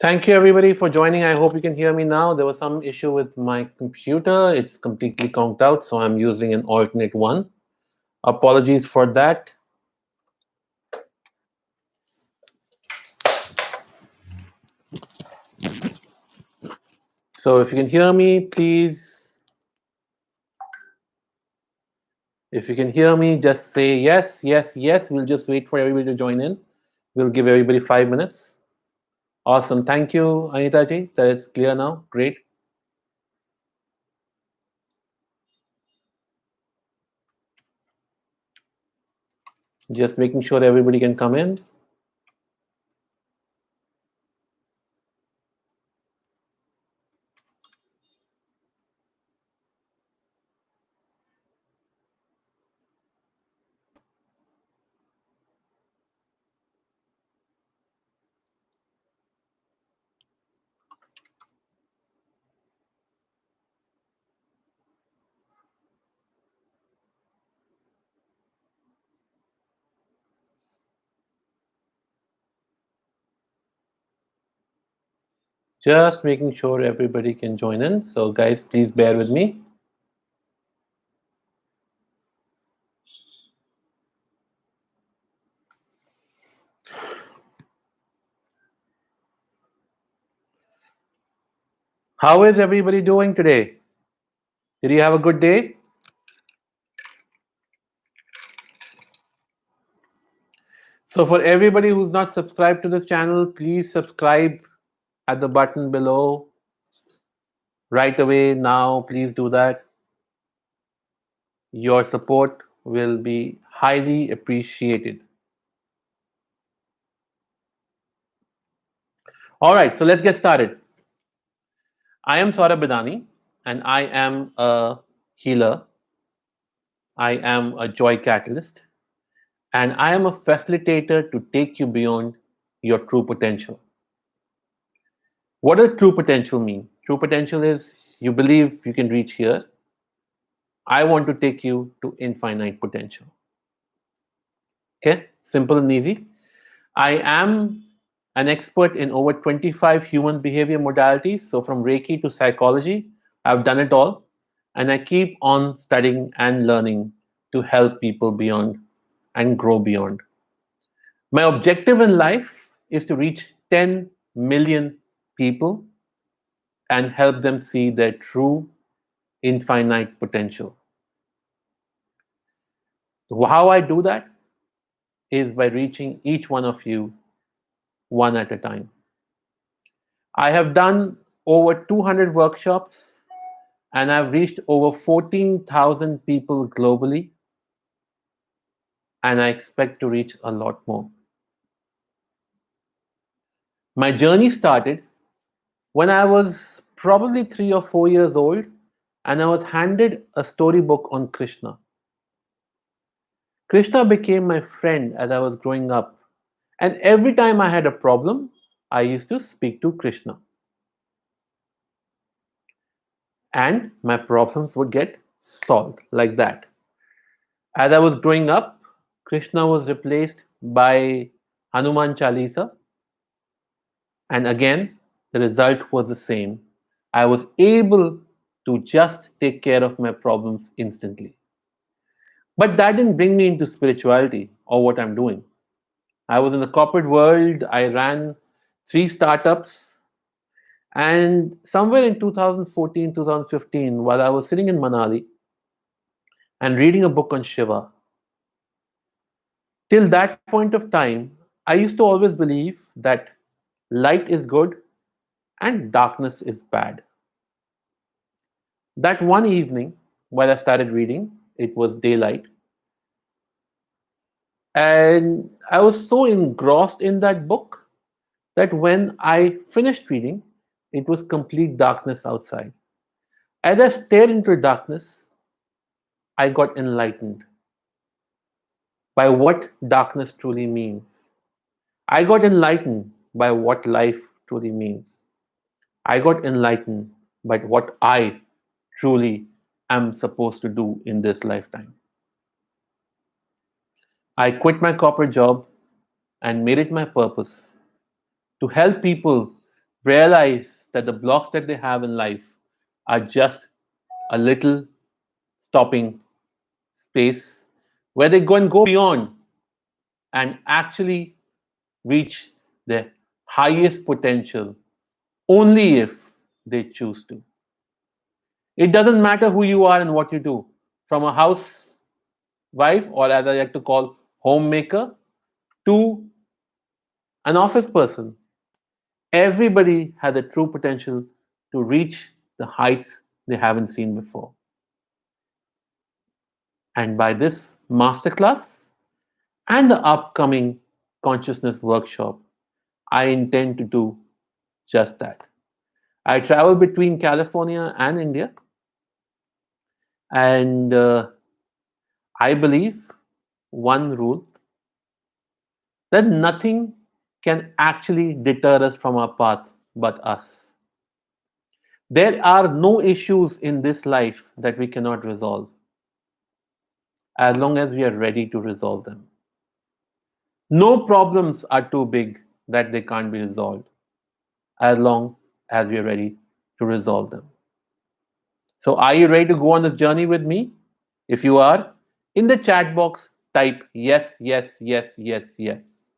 Thank you everybody for joining. I hope you can hear me now. There was some issue with my computer. It's completely conked out, so I'm using an alternate one. Apologies for that. So if you can hear me, please, if you can hear me, just say yes, yes, yes. We'll just wait for everybody to join in. We'll give everybody 5 minutes. Awesome. Thank you, Anita ji. That it's clear now. Great. Just making sure everybody can come in. Just making sure everybody can join in. So, guys, please bear with me. How is everybody doing today? Did you have a good day? So, for everybody who's not subscribed to this channel, please subscribe at the button below right away now. Please do that. Your support will be highly appreciated. All right, so let's get started. I am Saurabh Bidani and I am a healer. I am a joy catalyst and I am a facilitator to take you beyond your true potential. What does true potential mean? True potential is you believe you can reach here. I want to take you to infinite potential. Okay, simple and easy. I am an expert in over 25 human behavior modalities. So, from Reiki to psychology, I've done it all. And I keep on studying and learning to help people beyond and grow beyond. My objective in life is to reach 10 million people and help them see their true infinite potential. How I do that is by reaching each one of you one at a time. I have done over 200 workshops and I've reached over 14,000 people globally, and I expect to reach a lot more. My journey started when I was probably 3 or 4 years old and I was handed a storybook on Krishna. Krishna became my friend as I was growing up, and every time I had a problem, I used to speak to Krishna, and my problems would get solved like that. As I was growing up, Krishna was replaced by Hanuman Chalisa, and again, the result was the same. I was able to just take care of my problems instantly. But that didn't bring me into spirituality or what I'm doing. I was in the corporate world, I ran 3 startups, and somewhere in 2014, 2015, while I was sitting in Manali and reading a book on Shiva, till that point of time, I used to always believe that light is good and darkness is bad. That one evening, while I started reading, it was daylight, and I was so engrossed in that book that when I finished reading, it was complete darkness outside. As I stared into darkness, I got enlightened by what darkness truly means. I got enlightened by what life truly means. I got enlightened by what I truly am supposed to do in this lifetime. I quit my corporate job and made it my purpose to help people realize that the blocks that they have in life are just a little stopping space where they go and go beyond and actually reach their highest potential only if they choose to. It doesn't matter who you are and what you do, from a housewife, or as I like to call, homemaker, to an office person. Everybody has a true potential to reach the heights they haven't seen before. And by this masterclass and the upcoming consciousness workshop, I intend to do just that. I travel between California and India, and I believe one rule, that nothing can actually deter us from our path but us. There are no issues in this life that we cannot resolve as long as we are ready to resolve them. No problems are too big that they can't be resolved as long as we are ready to resolve them. So, are you ready to go on this journey with me? If you are, in the chat box, type yes, yes, yes, yes, yes.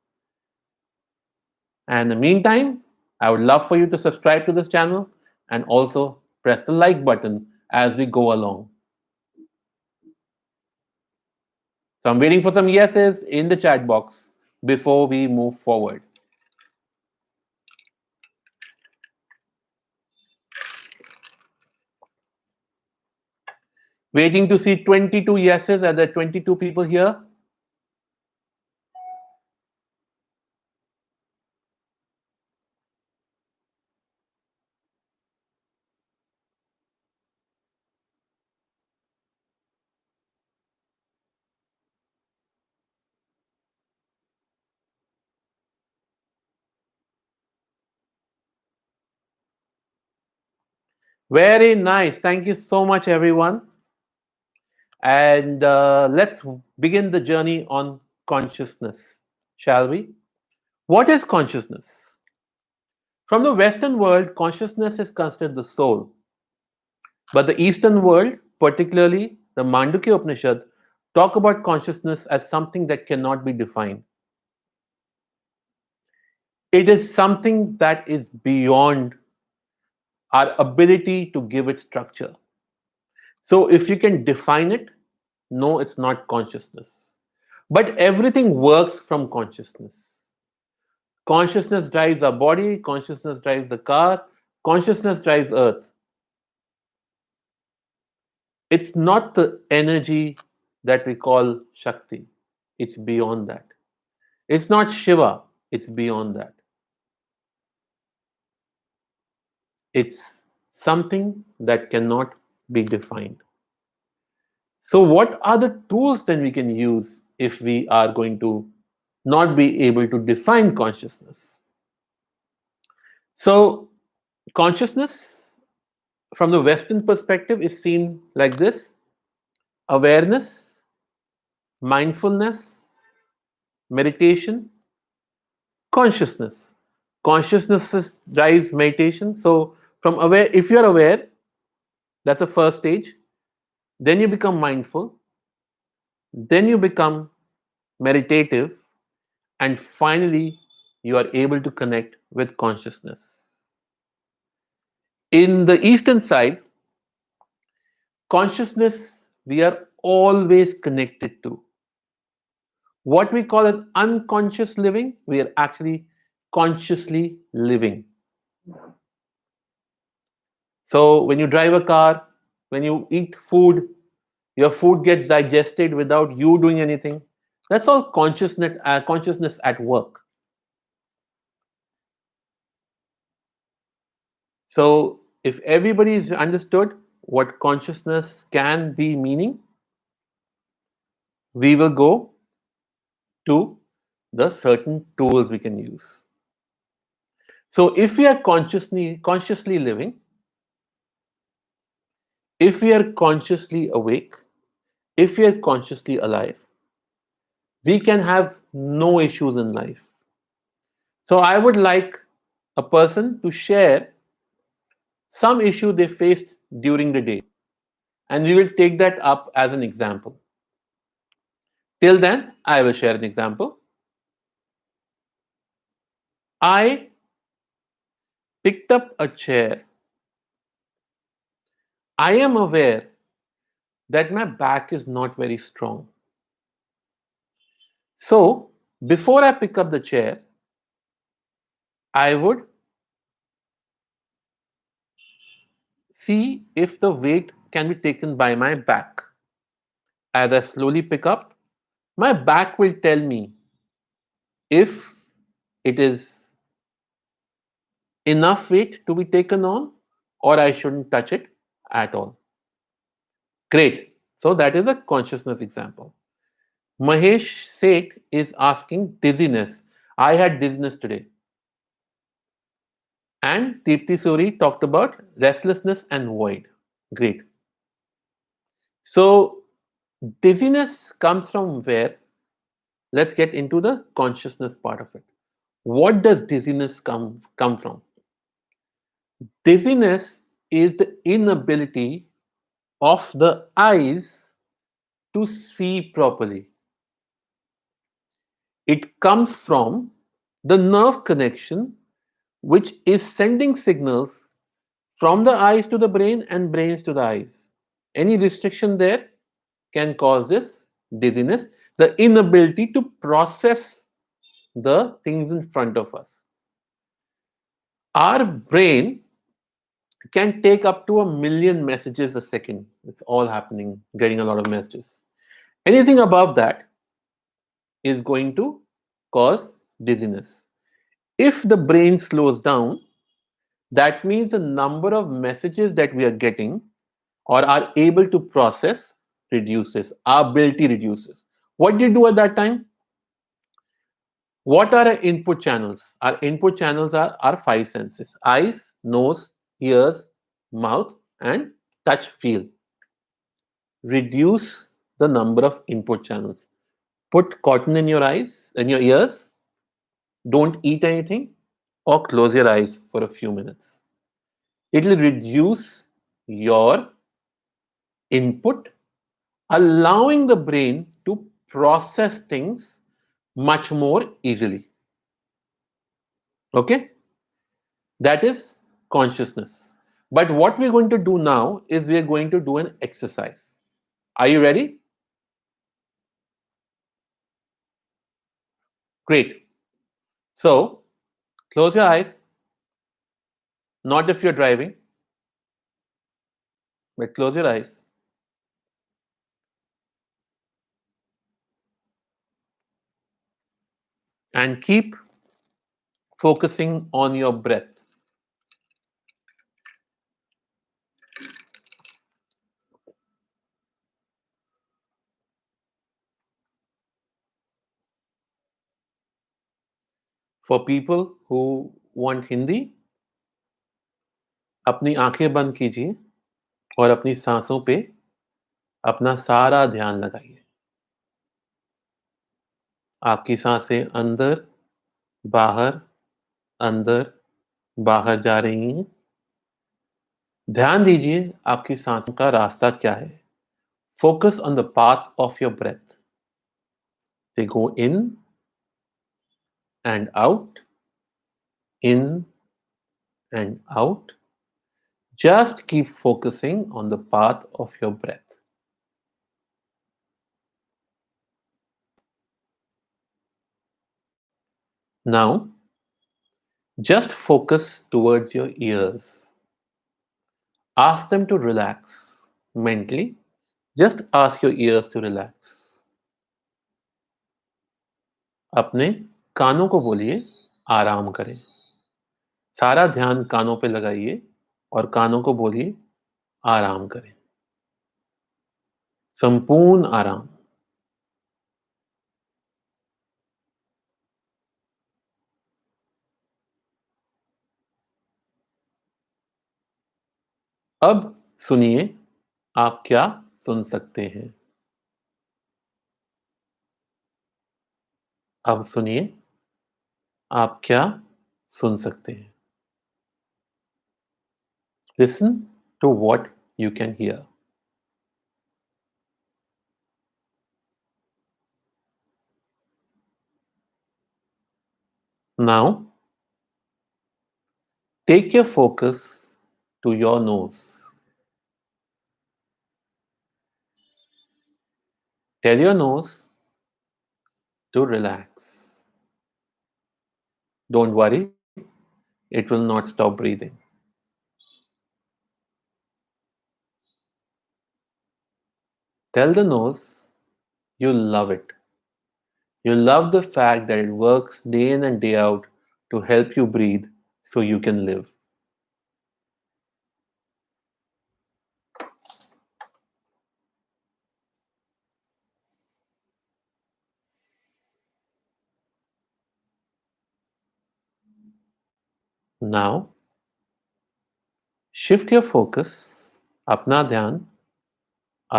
And in the meantime, I would love for you to subscribe to this channel and also press the like button as we go along. So I'm waiting for some yeses in the chat box before we move forward. Waiting to see 22 yeses. Are there 22 people here? Very nice. Thank you so much, everyone. And let's begin the journey on consciousness, shall we? What is consciousness? From the Western world, consciousness is considered the soul. But the Eastern world, particularly the Mandukya Upanishad, talk about consciousness as something that cannot be defined. It is something that is beyond our ability to give it structure. So if you can define it, no, it's not consciousness. But everything works from consciousness. Consciousness drives our body, consciousness drives the car, consciousness drives earth. It's not the energy that we call Shakti. It's beyond that. It's not Shiva. It's beyond that. It's something that cannot be defined. So, what are the tools then we can use if we are going to not be able to define consciousness? So, consciousness from the Western perspective is seen like this: awareness, mindfulness, meditation, consciousness. Consciousness drives meditation. So, from aware, if you are aware, that's the first stage. Then you become mindful. Then you become meditative. And finally, you are able to connect with consciousness. In the Eastern side, consciousness we are always connected to. What we call as unconscious living, we are actually consciously living. So when you drive a car, when you eat food, your food gets digested without you doing anything. That's all consciousness at work. So if everybody is understood what consciousness can be meaning, we will go to the certain tools we can use. So if we are consciously living, if we are consciously awake, if we are consciously alive, we can have no issues in life. So I would like a person to share some issue they faced during the day, and we will take that up as an example. Till then, I will share an example. I picked up a chair. I am aware that my back is not very strong. So, before I pick up the chair, I would see if the weight can be taken by my back. As I slowly pick up, my back will tell me if it is enough weight to be taken on or I shouldn't touch it at all. Great. So that is a consciousness example. Mahesh Seth is asking dizziness. I had dizziness today. And Deepthi Suri talked about restlessness and void. Great. So dizziness comes from where? Let's get into the consciousness part of it. What does dizziness come from? Dizziness is the inability of the eyes to see properly. It comes from the nerve connection which is sending signals from the eyes to the brain and brains to the eyes. Any restriction there can cause this dizziness, the inability to process the things in front of us. Our brain can take up to 1 million messages a second. It's all happening, getting a lot of messages. Anything above that is going to cause dizziness. If the brain slows down, that means the number of messages that we are getting or are able to process reduces, our ability reduces. What do you do at that time? What are our input channels? Our input channels are our five senses: eyes, nose, ears, mouth, and touch, feel. Reduce the number of input channels. Put cotton in your eyes, in your ears, don't eat anything, or close your eyes for a few minutes. It will reduce your input, allowing the brain to process things much more easily. Okay? That is consciousness. But what we're going to do now is we're going to do an exercise. Are you ready? Great. So, close your eyes, not if you're driving, but close your eyes. And keep focusing on your breath. For people who want Hindi, अपनी आंखें बंद कीजिए और अपनी सांसों पे अपना सारा ध्यान लगाइए. आपकी सांसें अंदर, बाहर, अंदर, बाहर जा रही हैं. ध्यान दीजिए आपकी सांसों का रास्ता क्या है. Focus on the path of your breath. They go in and out, in and out. Just keep focusing on the path of your breath. Now, just focus towards your ears. Ask them to relax mentally. Just ask your ears to relax. अपने कानों को बोलिए आराम करें. सारा ध्यान कानों पे लगाइए और कानों को बोलिए आराम करें. संपूर्ण आराम. अब सुनिए आप क्या सुन सकते हैं. अब सुनिए आप क्या सुन सकते हैं. Listen to what you can hear. Now, take your focus to your nose. Tell your nose to relax. Don't worry, it will not stop breathing. Tell the nose you love it. You love the fact that it works day in and day out to help you breathe so you can live. Now, shift your focus, अपना ध्यान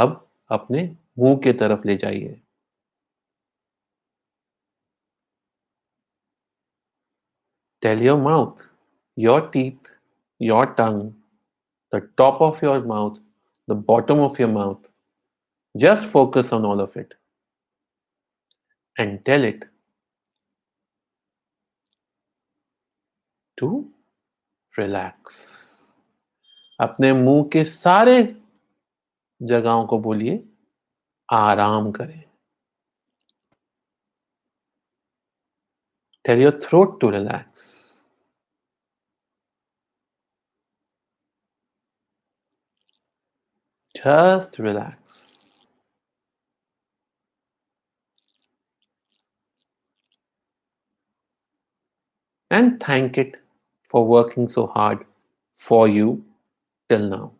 अब अपने मुंह के तरफ ले जाइए. Tell your mouth, your teeth, your tongue, the top of your mouth, the bottom of your mouth. Just focus on all of it and tell it to relax. अपने मुंह के सारे जगहों को बोलिए आराम करें. Tell your throat to relax. Just relax. And thank it for working so hard for you till now.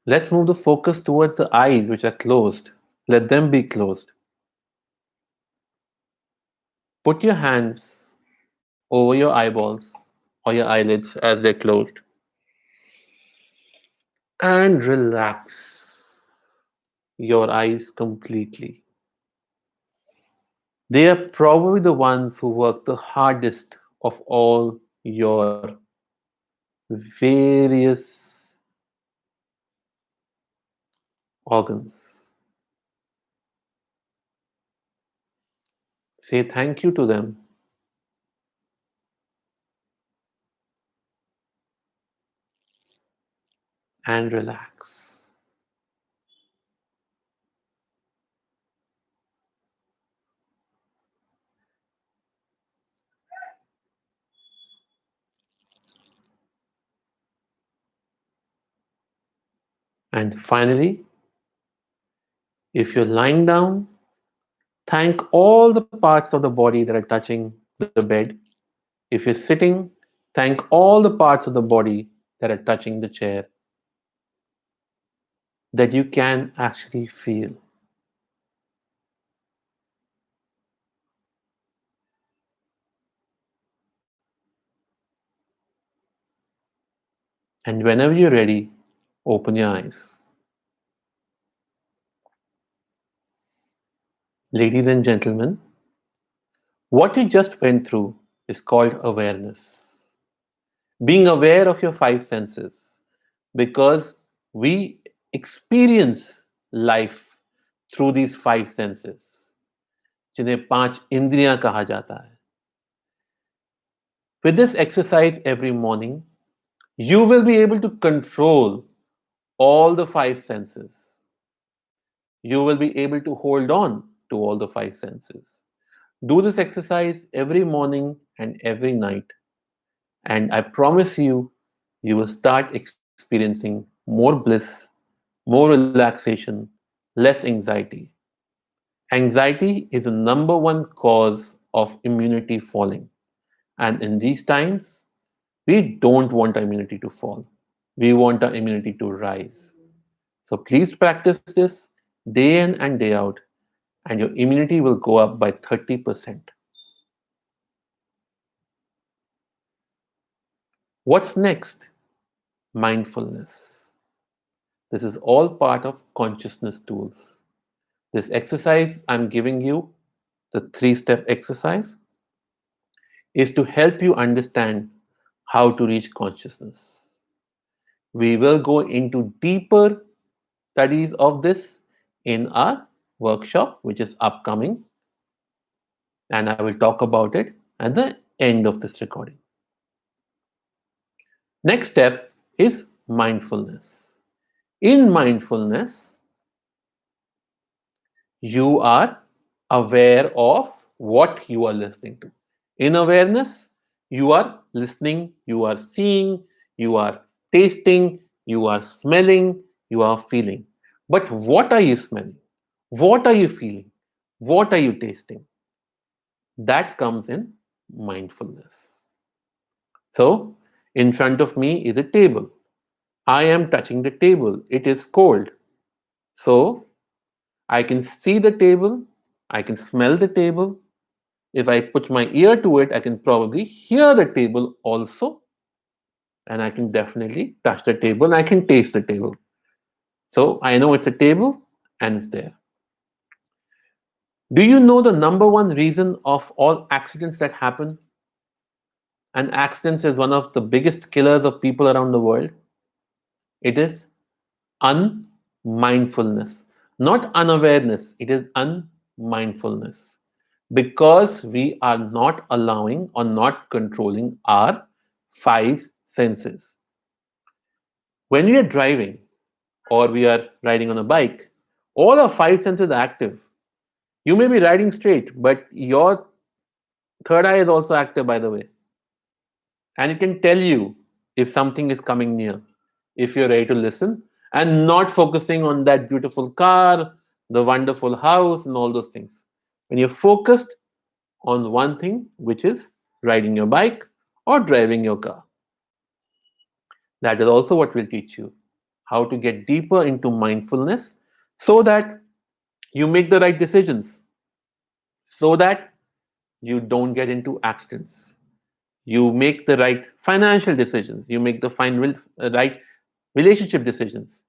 Let's move the focus towards the eyes which are closed. Let them be closed. Put your hands over your eyeballs or your eyelids as they're closed and relax your eyes completely. They are probably the ones who work the hardest of all your various organs. Say thank you to them and relax. And finally, if you're lying down, thank all the parts of the body that are touching the bed. If you're sitting, thank all the parts of the body that are touching the chair that you can actually feel. And whenever you're ready, open your eyes. Ladies and gentlemen, what you just went through is called awareness. Being aware of your five senses, because we experience life through these five senses, जिन्हें पांच इंद्रियां कहा जाता है. With this exercise every morning, you will be able to control all the five senses. You will be able to hold on to all the five senses. Do this exercise every morning and every night, and I promise you, you will start experiencing more bliss, more relaxation, less anxiety. Anxiety is the number one cause of immunity falling. And in these times, we don't want our immunity to fall. We want our immunity to rise. So please practice this day in and day out, and your immunity will go up by 30%. What's next? Mindfulness. This is all part of consciousness tools. This exercise I'm giving you, the 3-step exercise, is to help you understand how to reach consciousness. We will go into deeper studies of this in our workshop, which is upcoming, and I will talk about it at the end of this recording. Next step is mindfulness. In mindfulness, you are aware of what you are listening to. In awareness, you are listening, you are seeing, you are tasting, you are smelling, you are feeling. But what are you smelling? What are you feeling? What are you tasting? That comes in mindfulness. So, in front of me is a table. I am touching the table. It is cold. So, I can see the table. I can smell the table. If I put my ear to it, I can probably hear the table also. And I can definitely touch the table. I can taste the table. So, I know it's a table and it's there. Do you know the number one reason of all accidents that happen? And accidents is one of the biggest killers of people around the world. It is unmindfulness, not unawareness. It is unmindfulness because we are not allowing or not controlling our five senses. When we are driving or we are riding on a bike, all our five senses are active. You may be riding straight, but your third eye is also active, by the way, and it can tell you if something is coming near, if you're ready to listen and not focusing on that beautiful car, the wonderful house, and all those things. When you're focused on one thing, which is riding your bike or driving your car, that is also what will teach you how to get deeper into mindfulness so that you make the right decisions, so that you don't get into accidents. You make the right financial decisions, you make the right relationship decisions,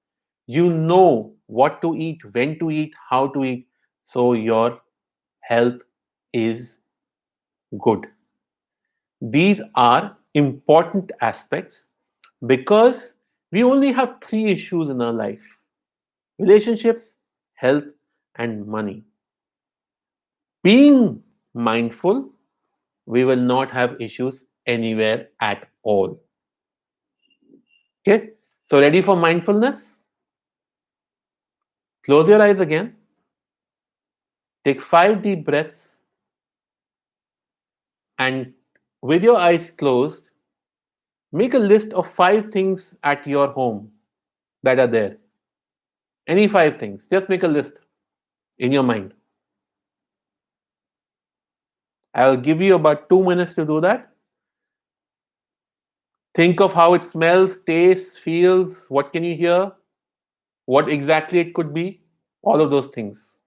you know what to eat, when to eat, how to eat, so your health is good. These are important aspects because we only have three issues in our life: relationships, health, and money. Being mindful, we will not have issues anywhere at all. Okay, so ready for mindfulness? Close your eyes again, take 5 deep breaths, and with your eyes closed, make a list of 5 things at your home that are there. Any 5 things, just make a list in your mind. I will give you about 2 minutes to do that. Think of how it smells, tastes, feels, what can you hear, what exactly it could be, all of those things.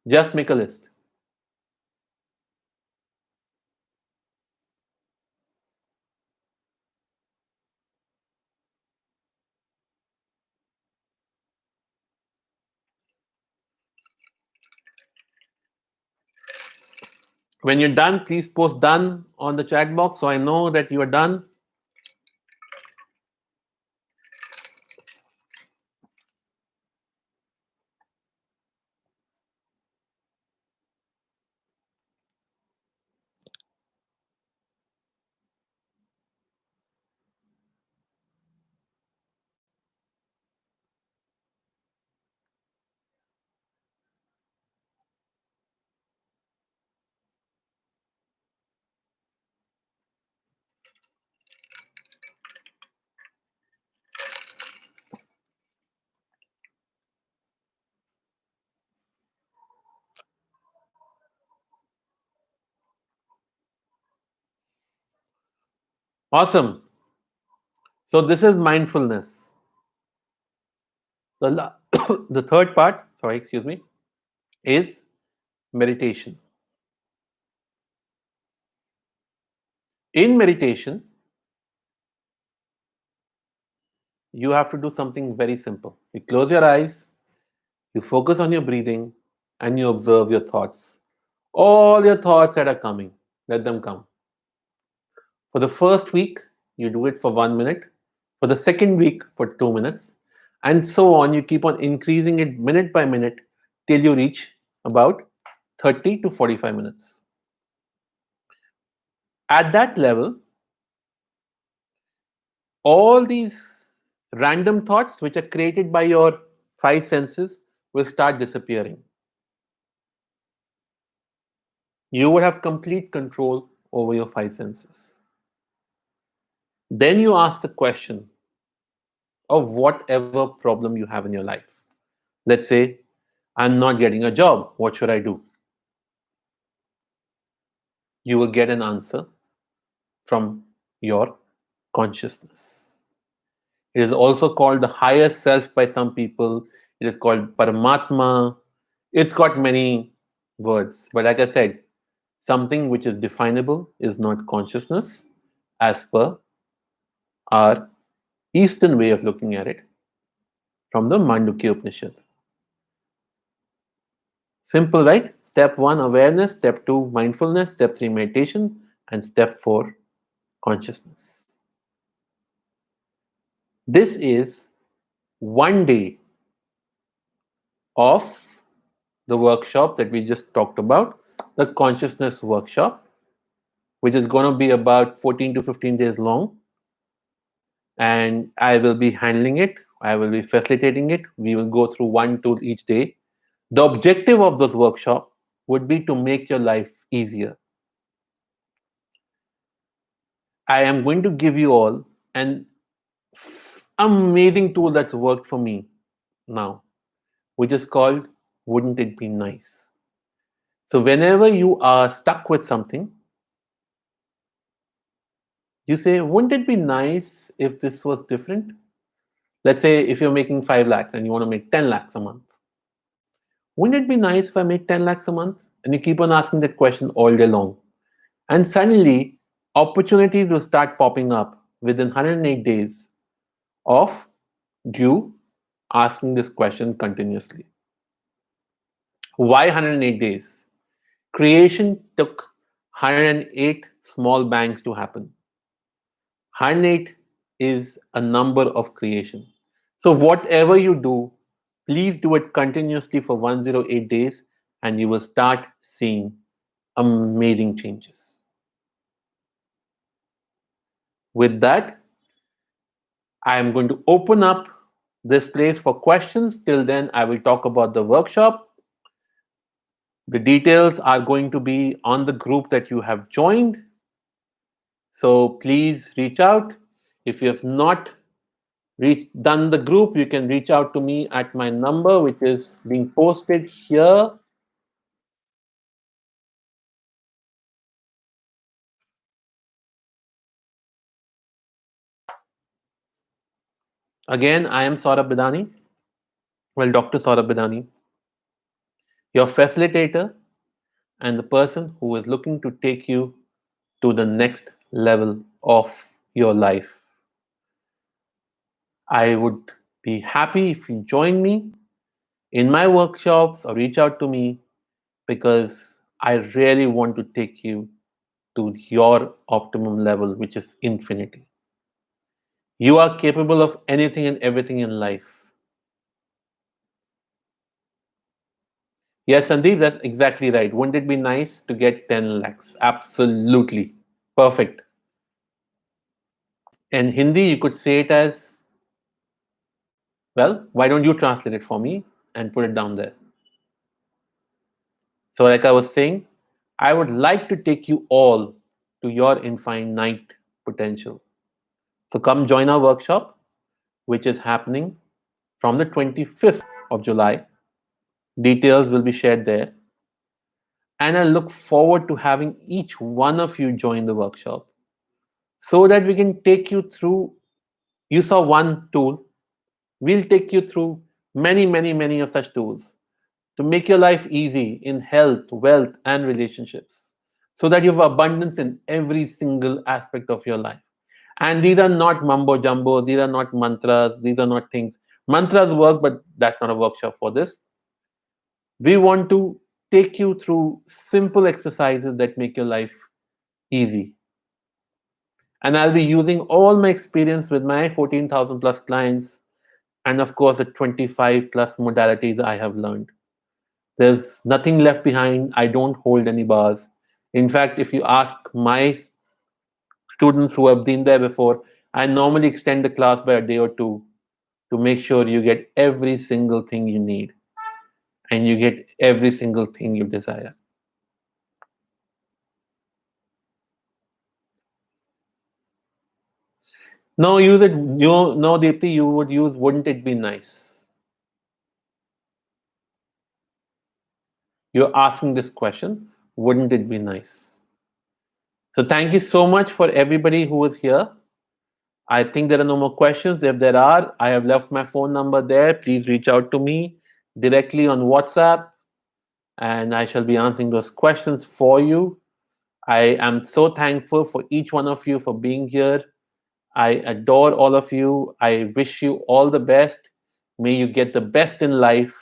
Just make a list. When you're done, please post done on the chat box so I know that you are done. Awesome. So this is mindfulness. The third part, sorry, excuse me, is meditation. In meditation, you have to do something very simple. You close your eyes, you focus on your breathing, and you observe your thoughts. All your thoughts that are coming, let them come. For the first week, you do it for 1 minute. For the second week, for 2 minutes. And so on. You keep on increasing it minute by minute till you reach about 30 to 45 minutes. At that level, all these random thoughts which are created by your five senses will start disappearing. You would have complete control over your five senses. Then you ask the question of whatever problem you have in your life. Let's say, I'm not getting a job. What should I do? You will get an answer from your consciousness. It is also called the higher self by some people. It is called Paramatma. It's got many words. But like I said, something which is definable is not consciousness as per our Eastern way of looking at it from the Mandukya Upanishad. Simple, right? Step 1, awareness. Step 2, mindfulness. Step 3, meditation. And step 4, consciousness. This is one day of the workshop that we just talked about, the consciousness workshop, which is going to be about 14 to 15 days long. And I will be handling it, I will be facilitating it. We will go through one tool each day. The objective of this workshop would be to make your life easier. I am going to give you all an amazing tool that's worked for me now, which is called Wouldn't It Be Nice? So, whenever you are stuck with something, you say, Wouldn't it be nice if this was different? Let's say if you're making 5 lakhs and you want to make 10 lakhs a month. Wouldn't it be nice if I make 10 lakhs a month? And you keep on asking that question all day long. And suddenly, opportunities will start popping up within 108 days of you asking this question continuously. Why 108 days? Creation took 108 small bangs to happen. 108 is a number of creation. So, whatever you do, please do it continuously for 108 days and you will start seeing amazing changes. With that, I am going to open up this place for questions. Till then, I will talk about the workshop. The details are going to be on the group that you have joined. So please reach out. If you have not done the group, you can reach out to me at my number, which is being posted here. Again, I am Saurabh Bidani. Well, Dr. Saurabh Bidani, your facilitator and the person who is looking to take you to the next level of your life. I would be happy if you join me in my workshops or reach out to me because I really want to take you to your optimum level, which is infinity. You are capable of anything and everything in life. Yes, Sandeep, that's exactly right. Wouldn't it be nice to get 10 lakhs? Absolutely. Perfect. In Hindi, you could say it as, well, why don't you translate it for me and put it down there? So, like I was saying, I would like to take you all to your infinite potential. So, come join our workshop, which is happening from the 25th of July. Details will be shared there. And I look forward to having each one of you join the workshop so that we can take you through. You saw one tool, we'll take you through many, many, many of such tools to make your life easy in health, wealth, and relationships so that you have abundance in every single aspect of your life. And these are not mumbo jumbo, these are not mantras, these are not things. Mantras work, but that's not a workshop for this. We want to take you through simple exercises that make your life easy. And I'll be using all my experience with my 14,000 plus clients and, of course, the 25 plus modalities I have learned. There's nothing left behind. I don't hold any bars. In fact, if you ask my students who have been there before, I normally extend the class by a day or two to make sure you get every single thing you need and you get every single thing you desire. No, use it. No, Deepthi, you would use wouldn't it be nice? You're asking this question, wouldn't it be nice? So thank you so much for everybody who was here. I think there are no more questions. If there are, I have left my phone number there. Please reach out to me directly on WhatsApp and I shall be answering those questions for you. I am so thankful for each one of you for being here. I adore all of you. I wish you all the best. May you get the best in life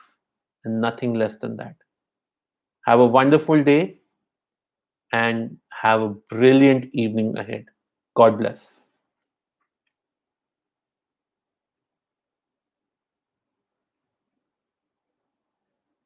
and nothing less than that. Have a wonderful day and have a brilliant evening ahead. God bless.